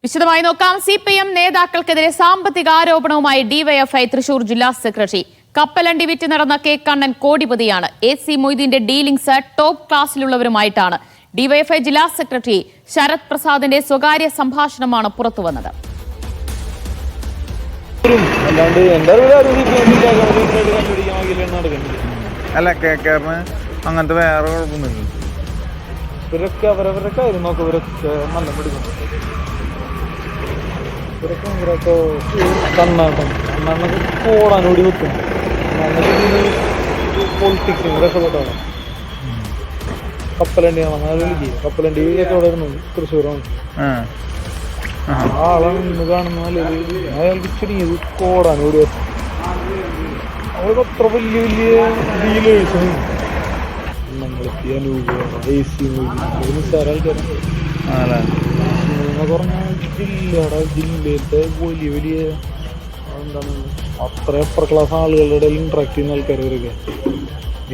വിശദമായി നോക്കാം. CPM നേതാക്കൾക്കെതിരെ സാമ്പത്തിക ആരോപണവുമായി ഡിവൈഎഫ്ഐ തൃശൂർ ജില്ലാ സെക്രട്ടറി. കപ്പലണ്ടി വിറ്റ് നടന്ന കെ കണ്ണൻ കോടിപതിയാണ്. AC മൊയ്തീന്റെ ഡീലിംഗ്സ് ടോപ്പ് ക്ലാസ്സിലുള്ളവരുമായിട്ടാണ്. ഡിവൈഎഫ്ഐ ജില്ലാ സെക്രട്ടറി ശരത് പ്രസാദിന്റെ സ്വകാര്യ സംഭാഷണമാണ് പുറത്തുവന്നത്. അങ്ങനത്തെ വേറെ കുഴപ്പമൊന്നുമില്ല. ഇവരൊക്കെ അവരവരുടെ കാര്യം നോക്കും. ഇവരൊക്കെ നല്ല പിടിക്കും. ഇവരൊക്കെ ഇവരൊക്കെ കണ്ണാട്ടൊക്കെ ഓടാനോടി വെക്കും. പൊളിറ്റിക്സ് ഇവരൊക്കെ പോട്ടാണ്. കപ്പലണ്ടിയാണ് കപ്പലണ്ടി ഒക്കെ അവിടെ ഇരുന്നു തൃശ്ശൂരാണ്. ആളാണ് കാണുന്ന അയാൾക്ക് ചുരുങ്ങിയത് ഓടാനോടി വെക്കും. അവർക്ക് അത്ര വലിയ വലിയ ഡീലേഴ്സ് ജില്ലയിലത്തെ വലിയ വലിയ എന്താണ് അത്ര അപ്പർ ക്ലാസ് ആളുകളുടെ ഇടയിൽ ഇന്ററാക്ട് ചെയ്യുന്ന ആൾക്കാർ ഇവരൊക്കെ.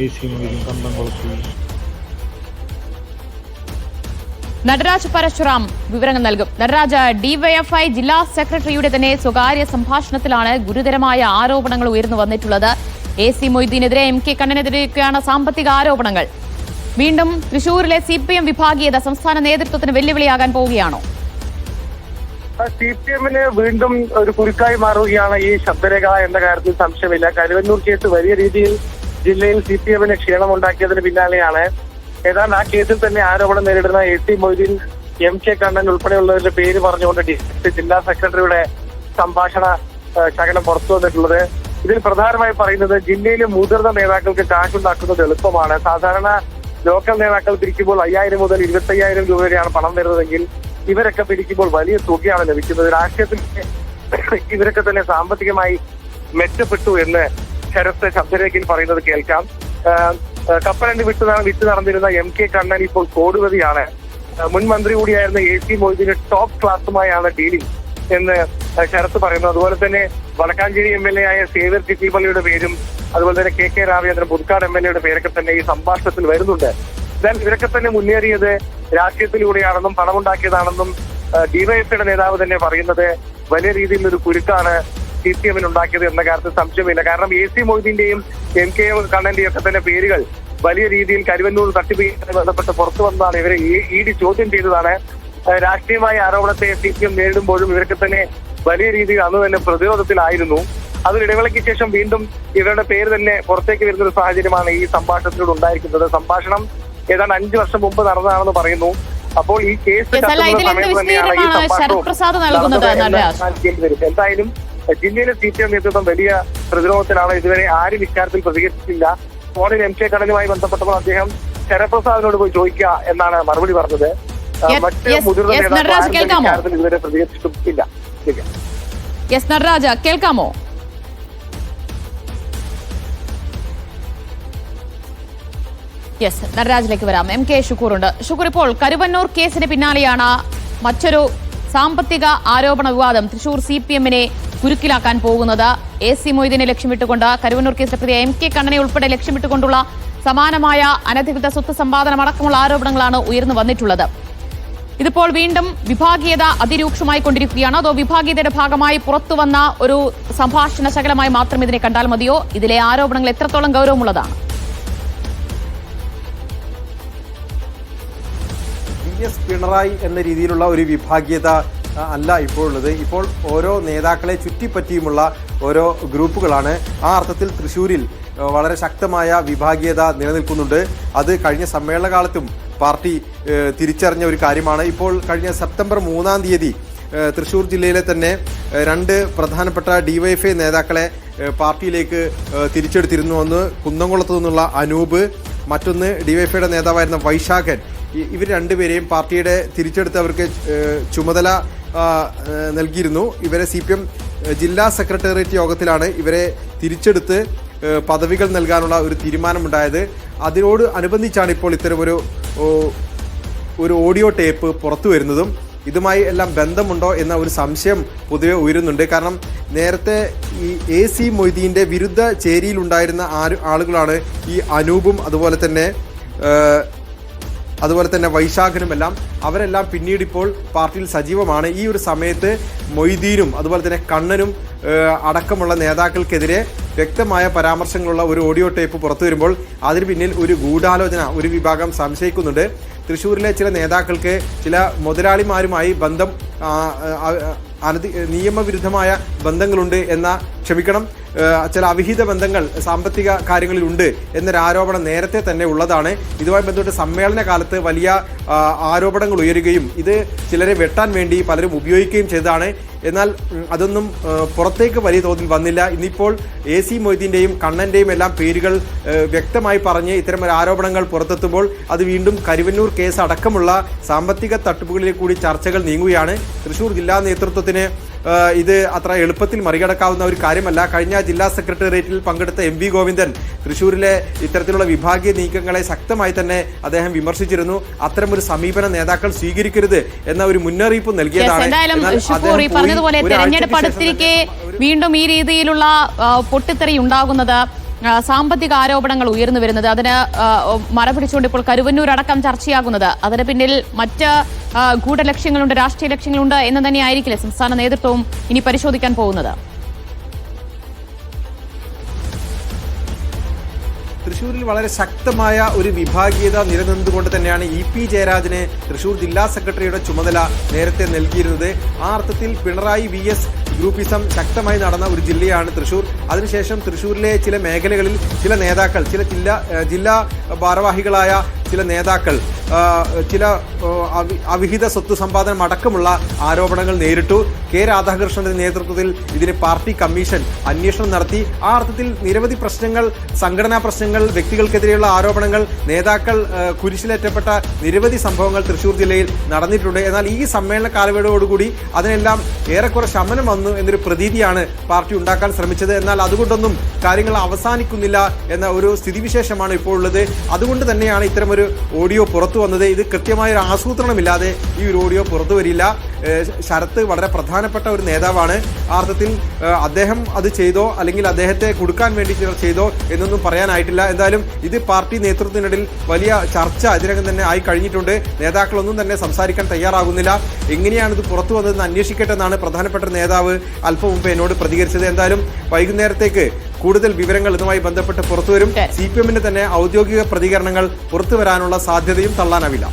AC മൊയ്തീൻ, കണ്ടംകുളത്ത്. നടരാജ് പരശുറാം വിവരങ്ങൾ നൽകും. നടരാജ്, ഡിവൈഎഫ്ഐ ജില്ലാ സെക്രട്ടറിയുടെ തന്നെ സ്വകാര്യ സംഭാഷണത്തിലാണ് ഗുരുതരമായ ആരോപണങ്ങൾ ഉയർന്നു വന്നിട്ടുള്ളത്. AC മൊയ്തീനെതിരെ, MK കണ്ണനെതിരെയൊക്കെയാണ് സാമ്പത്തിക ആരോപണങ്ങൾ. വീണ്ടും തൃശൂരിലെ CPM വിഭാഗീയത സംസ്ഥാന നേതൃത്വത്തിന് വെല്ലുവിളിയാകാൻ പോവുകയാണോ? CPMന് വീണ്ടും ഒരു കുരുക്കായി മാറുകയാണ് ഈ ശബ്ദരേഖ എന്ന കാര്യത്തിൽ സംശയമില്ല. കരുവന്നൂർ കേസ് വലിയ രീതിയിൽ ജില്ലയിൽ CPMന് ക്ഷീണമുണ്ടാക്കിയതിന് പിന്നാലെയാണ് ഏതാണ്ട് ആ കേസിൽ തന്നെ ആരോപണം നേരിടുന്ന AC മൊയ്തീൻ, MK കണ്ണൻ ഉൾപ്പെടെയുള്ളവരുടെ പേര് പറഞ്ഞുകൊണ്ട് ജില്ലാ സെക്രട്ടറിയുടെ സംഭാഷണ ശകലം പുറത്തു വന്നിട്ടുള്ളത്. ഇതിൽ പ്രധാനമായി പറയുന്നത് ജില്ലയിലെ മുതിർന്ന നേതാക്കൾക്ക് കാശുണ്ടാക്കുന്നത് എളുപ്പമാണ്. സാധാരണ ലോക്കൽ നേതാക്കൾ പിരിക്കുമ്പോൾ 5000 മുതൽ 25,000 രൂപ വരെയാണ് പണം വരുന്നതെങ്കിൽ ഇവരൊക്കെ പിരിക്കുമ്പോൾ വലിയ തുകയാണ് ലഭിക്കുന്നത്. രാഷ്ട്രീയത്തിൽ ഇവരൊക്കെ തന്നെ സാമ്പത്തികമായി മെച്ചപ്പെട്ടു എന്ന് ശരത് ശബ്ദരേഖയിൽ പറയുന്നത് കേൾക്കാം. കപ്പലണ്ടി വിറ്റ് നടന്നിരുന്ന MK കണ്ണൻ ഇപ്പോൾ കോടിപതിയാണ്. മുൻ മന്ത്രി കൂടിയായിരുന്ന AC മൊയ്തീന് ടോപ്പ് ക്ലാസുമായാണ് ഡീലിംഗ് എന്ന് ശരത്ത് പറയുന്നു. അതുപോലെ തന്നെ വടക്കാഞ്ചേരി MLA ആയ സേവ്യർ ചിറ്റിപ്പള്ളിയുടെ പേരും അതുപോലെ തന്നെ KK രാമചന്ദ്രൻ പുതുക്കാട് MLA പേരൊക്കെ തന്നെ ഈ സംഭാഷണത്തിൽ വരുന്നുണ്ട്. എന്നാൽ ഇവരൊക്കെ തന്നെ മുന്നേറിയത് രാഷ്ട്രീയത്തിലൂടെയാണെന്നും പണമുണ്ടാക്കിയതാണെന്നും ഡിവൈഎഫ്ഐയുടെ നേതാവ് തന്നെ പറയുന്നത് വലിയ രീതിയിലൊരു കുരുക്കാണ് CPMന് ഉണ്ടാക്കിയത് എന്ന കാര്യത്തിൽ സംശയമില്ല. കാരണം AC മൊയ്തീന്റെയും MK കണ്ണന്റെയും ഒക്കെ തന്നെ പേരുകൾ വലിയ രീതിയിൽ കരുവന്നൂർ തട്ടിപ്പുമായി ബന്ധപ്പെട്ട് പുറത്തു വന്നതാണ്. ഇവരെ ED ചോദ്യം ചെയ്തതാണ്. രാഷ്ട്രീയമായ ആരോപണത്തെ CPM നേരിടുമ്പോഴും ഇവരൊക്കെ തന്നെ വലിയ രീതിയിൽ അന്ന് തന്നെ പ്രതിരോധത്തിലായിരുന്നു. അതിനിടവേളയ്ക്ക് ശേഷം വീണ്ടും ഇവരുടെ പേര് തന്നെ പുറത്തേക്ക് വരുന്ന ഒരു സാഹചര്യമാണ് ഈ സംഭാഷണത്തിലൂടെ ഉണ്ടായിരിക്കുന്നത്. സംഭാഷണം ഏതാണ്ട് 5 വർഷം മുമ്പ് നടന്നതാണെന്ന് പറയുന്നു. അപ്പോൾ ഈ കേസ് എന്തായാലും ജില്ലയിലെ CPM നേതൃത്വം വലിയ പ്രതിരോധത്തിലാണ്. ഇതുവരെ ആരും ഇക്കാര്യത്തിൽ പ്രതികരിച്ചിട്ടില്ല. ഫോണിൽ MK കണ്ണനുമായി ബന്ധപ്പെട്ടപ്പോൾ അദ്ദേഹം ശരപ്രസാദിനോട് പോയി ചോദിക്കുക എന്നാണ് മറുപടി പറഞ്ഞത്. മറ്റ് മുതിർന്ന നേതാക്കൾ ഇതുവരെ പ്രതികരിച്ചിട്ടും ഇല്ല. നടരാജ, കേൾക്കാമോ? നടരാജിലേക്ക് വരാം. MK ഷുക്കൂർ ഉണ്ട്. ഷുക്കൂർ, ഇപ്പോൾ കരുവന്നൂർ കേസിന് പിന്നാലെയാണ് മറ്റൊരു സാമ്പത്തിക ആരോപണ വിവാദം തൃശൂർ CPMനെ കുരുക്കിലാക്കാൻ പോകുന്നത്. AC മൊയ്തീനെ ലക്ഷ്യമിട്ടുകൊണ്ട് കരുവന്നൂർ കേസിലെ പ്രതി MK കണ്ണനെ ഉൾപ്പെടെ ലക്ഷ്യമിട്ടുകൊണ്ടുള്ള സമാനമായ അനധികൃത സ്വത്ത് സമ്പാദനം അടക്കമുള്ള ആരോപണങ്ങളാണ് ഉയർന്നു വന്നിട്ടുള്ളത്. ഇതിപ്പോൾ വീണ്ടും വിഭാഗീയത അതിരൂക്ഷമായി കൊണ്ടിരിക്കുകയാണ്. അതോ വിഭാഗീയതയുടെ ഭാഗമായി പുറത്തുവന്ന ഒരു സംഭാഷണ ശകലമായി മാത്രം ഇതിനെ കണ്ടാൽ മതിയോ? ഇതിലെ ആരോപണങ്ങൾ എത്രത്തോളം ഗൗരവമുള്ളതാണ്? പിണറായി എന്ന രീതിയിലുള്ള ഒരു വിഭാഗീയത അല്ല ഇപ്പോൾ ഉള്ളത്. ഇപ്പോൾ ഓരോ നേതാക്കളെ ചുറ്റിപ്പറ്റിയുമുള്ള ഓരോ ഗ്രൂപ്പുകളാണ്. ആ അർത്ഥത്തിൽ തൃശ്ശൂരിൽ വളരെ ശക്തമായ വിഭാഗീയത നിലനിൽക്കുന്നുണ്ട്. അത് കഴിഞ്ഞ സമ്മേളനകാലത്തും പാർട്ടി തിരിച്ചറിഞ്ഞ ഒരു കാര്യമാണ്. ഇപ്പോൾ കഴിഞ്ഞ സെപ്റ്റംബർ 3-ാം തീയതി തൃശ്ശൂർ ജില്ലയിലെ തന്നെ 2 പ്രധാനപ്പെട്ട ഡിവൈഎഫ്ഐ നേതാക്കളെ പാർട്ടിയിലേക്ക് തിരിച്ചെടുത്തിരുന്നു. ഒന്ന് കുന്നംകുളത്തു നിന്നുള്ള അനൂപ്, മറ്റൊന്ന് ഡിവൈഎഫ്ഐയുടെ നേതാവായിരുന്ന വൈശാഖൻ. ഇവർ രണ്ടുപേരെയും പാർട്ടിയുടെ തിരിച്ചെടുത്തവർക്ക് ചുമതല നൽകിയിരുന്നു. ഇവരെ CPM ജില്ലാ സെക്രട്ടേറിയറ്റ് യോഗത്തിലാണ് ഇവരെ തിരിച്ചെടുത്ത് പദവികൾ നൽകാനുള്ള ഒരു തീരുമാനമുണ്ടായത്. അതിനോട് അനുബന്ധിച്ചാണ് ഇപ്പോൾ ഇത്തരമൊരു ഓഡിയോ ടേപ്പ് പുറത്തു വരുന്നതും. ഇതുമായി എല്ലാം ബന്ധമുണ്ടോ എന്ന ഒരു സംശയം പൊതുവെ ഉയരുന്നുണ്ട്. കാരണം നേരത്തെ ഈ AC മൊയ്തീൻ്റെ വിരുദ്ധ ചേരിയിലുണ്ടായിരുന്ന ആളുകളാണ് ഈ അനൂപും അതുപോലെ തന്നെ അതുപോലെ തന്നെ വൈശാഖനുമെല്ലാം അവരെല്ലാം പിന്നീട് ഇപ്പോൾ പാർട്ടിയിൽ സജീവമാണ്. ഈ ഒരു സമയത്ത് മൊയ്തീനും അതുപോലെ തന്നെ കണ്ണനും അടക്കമുള്ള നേതാക്കൾക്കെതിരെ വ്യക്തമായ പരാമർശങ്ങളുള്ള ഒരു ഓഡിയോ ടേപ്പ് പുറത്തു വരുമ്പോൾ അതിന് പിന്നിൽ ഒരു ഗൂഢാലോചന ഒരു വിഭാഗം സംശയിക്കുന്നുണ്ട്. തൃശ്ശൂരിലെ ചില നേതാക്കൾക്ക് ചില മുതലാളിമാരുമായി ബന്ധം നിയമവിരുദ്ധമായ ബന്ധങ്ങളുണ്ട് ചില അവിഹിത ബന്ധങ്ങൾ സാമ്പത്തിക കാര്യങ്ങളിലുണ്ട് എന്നൊരു ആരോപണം നേരത്തെ തന്നെ ഉള്ളതാണ്. ഇതുമായി ബന്ധപ്പെട്ട് സമ്മേളന കാലത്ത് വലിയ ആരോപണങ്ങൾ ഉയരുകയും ഇത് ചിലരെ വെട്ടാൻ വേണ്ടി പലരും ഉപയോഗിക്കുകയും ചെയ്തതാണ്. എന്നാൽ അതൊന്നും പുറത്തേക്ക് വലിയ തോതിൽ വന്നില്ല. ഇന്നിപ്പോൾ AC മൊയ്തീൻ്റെയും കണ്ണൻ്റെയും എല്ലാം പേരുകൾ വ്യക്തമായി പറഞ്ഞ് ഇത്തരമൊരു ആരോപണങ്ങൾ പുറത്തെത്തുമ്പോൾ അത് വീണ്ടും കരുവന്നൂർ കേസ് അടക്കമുള്ള സാമ്പത്തിക തട്ടിപ്പുകളിലേക്ക് കൂടി ചർച്ചകൾ നീങ്ങുകയാണ്. തൃശ്ശൂർ ജില്ലാ നേതൃത്വത്തിന് ഇത് അത്ര എളുപ്പത്തിൽ മറികടക്കാവുന്ന ഒരു കാര്യമല്ല. കഴിഞ്ഞ ജില്ലാ സെക്രട്ടേറിയറ്റിൽ പങ്കെടുത്ത MV ഗോവിന്ദൻ തൃശ്ശൂരിലെ ഇത്തരത്തിലുള്ള വിഭാഗീയ നീക്കങ്ങളെ ശക്തമായി തന്നെ അദ്ദേഹം വിമർശിച്ചിരുന്നു. അത്തരമൊരു സമീപനം നേതാക്കൾ സ്വീകരിക്കരുത് എന്ന ഒരു മുന്നറിയിപ്പ് നൽകിയതാണ്. പറഞ്ഞതുപോലെ തെരഞ്ഞെടുപ്പ് അടുത്തിരിക്കെ വീണ്ടും ഈ രീതിയിലുള്ള പൊട്ടിത്തെറി ഉണ്ടാകുന്നത്, സാമ്പത്തിക ആരോപണങ്ങൾ ഉയർന്നു വരുന്നത്, അതിന് മറപിടിച്ചുകൊണ്ട് ഇപ്പോൾ കരുവന്നൂർ അടക്കം ചർച്ചയാകുന്നത്, അതിന് പിന്നിൽ മറ്റ് ഗൂഢലക്ഷ്യങ്ങളുണ്ട്, രാഷ്ട്രീയ ലക്ഷ്യങ്ങളുണ്ട് എന്ന് തന്നെയായിരിക്കില്ലേ സംസ്ഥാന നേതൃത്വവും ഇനി പരിശോധിക്കാൻ പോകുന്നത്? തൃശ്ശൂരിൽ വളരെ ശക്തമായ ഒരു വിഭാഗീയത നിലനിന്നുകൊണ്ട് തന്നെയാണ് EP ജയരാജന് തൃശ്ശൂർ ജില്ലാ സെക്രട്ടറിയുടെ ചുമതല നേരത്തെ നൽകിയിരുന്നത്. ആ അർത്ഥത്തിൽ പിണറായി VS ഗ്രൂപ്പിസം ശക്തമായി നടന്ന ഒരു ജില്ലയാണ് തൃശ്ശൂർ. അതിനുശേഷം തൃശ്ശൂരിലെ ചില മേഖലകളിൽ ചില നേതാക്കൾ, ചില ജില്ലാ ഭാരവാഹികളായ ചില നേതാക്കൾ ചില അവിഹിത സ്വത്ത് സമ്പാദനം അടക്കമുള്ള ആരോപണങ്ങൾ നേരിട്ടു. K രാധാകൃഷ്ണന്റെ നേതൃത്വത്തിൽ ഇതിന് പാർട്ടി കമ്മീഷൻ അന്വേഷണം നടത്തി. ആ അർത്ഥത്തിൽ നിരവധി പ്രശ്നങ്ങൾ, സംഘടനാ പ്രശ്നങ്ങൾ, വ്യക്തികൾക്കെതിരെയുള്ള ആരോപണങ്ങൾ, നേതാക്കൾ കുരിശിലേറ്റപ്പെട്ട നിരവധി സംഭവങ്ങൾ തൃശ്ശൂർ ജില്ലയിൽ നടന്നിട്ടുണ്ട്. എന്നാൽ ഈ സമ്മേളന കാലയളവോടുകൂടി അതിനെല്ലാം ഏറെക്കുറെ ശമനം വന്നു എന്നൊരു പ്രതീതിയാണ് പാർട്ടി ഉണ്ടാക്കാൻ ശ്രമിച്ചത്. എന്നാൽ അതുകൊണ്ടൊന്നും കാര്യങ്ങൾ അവസാനിക്കുന്നില്ല എന്ന ഒരു സ്ഥിതിവിശേഷമാണ് ഇപ്പോൾ ഉള്ളത്. അതുകൊണ്ട് തന്നെയാണ് ഇത്തരമൊരു ഓഡിയോ പുറത്തു വന്നത്. ഇത് കൃത്യമായ ഒരു ആസൂത്രണമില്ലാതെ ഈ ഒരു ഓഡിയോ പുറത്തു വരില്ല. ശരത്ത് വളരെ പ്രധാനപ്പെട്ട ഒരു നേതാവാണ്. ആ അർത്ഥത്തിൽ അദ്ദേഹം അത് ചെയ്തോ അല്ലെങ്കിൽ അദ്ദേഹത്തെ കൊടുക്കാൻ വേണ്ടി ചിലർ ചെയ്തോ എന്നൊന്നും പറയാനായിട്ടില്ല. എന്തായാലും ഇത് പാർട്ടി നേതൃത്വത്തിനിടയിൽ വലിയ ചർച്ച ഇതിനകം തന്നെ ആയി കഴിഞ്ഞിട്ടുണ്ട്. നേതാക്കളൊന്നും തന്നെ സംസാരിക്കാൻ തയ്യാറാകുന്നില്ല. എങ്ങനെയാണ് ഇത് പുറത്തു വന്നതെന്ന് അന്വേഷിക്കട്ടെ എന്നാണ് പ്രധാനപ്പെട്ട നേതാവ് അല്പം മുമ്പ് എന്നോട് പ്രതികരിച്ചത്. എന്തായാലും വൈകുന്നേരത്തേക്ക് കൂടുതൽ വിവരങ്ങൾ ഇതുമായി ബന്ധപ്പെട്ട് പുറത്തുവരും. CPM-ന്റെ തന്നെ ഔദ്യോഗിക പ്രതികരണങ്ങൾ പുറത്തു വരാനുള്ള സാധ്യതയും തള്ളാനാവില്ല.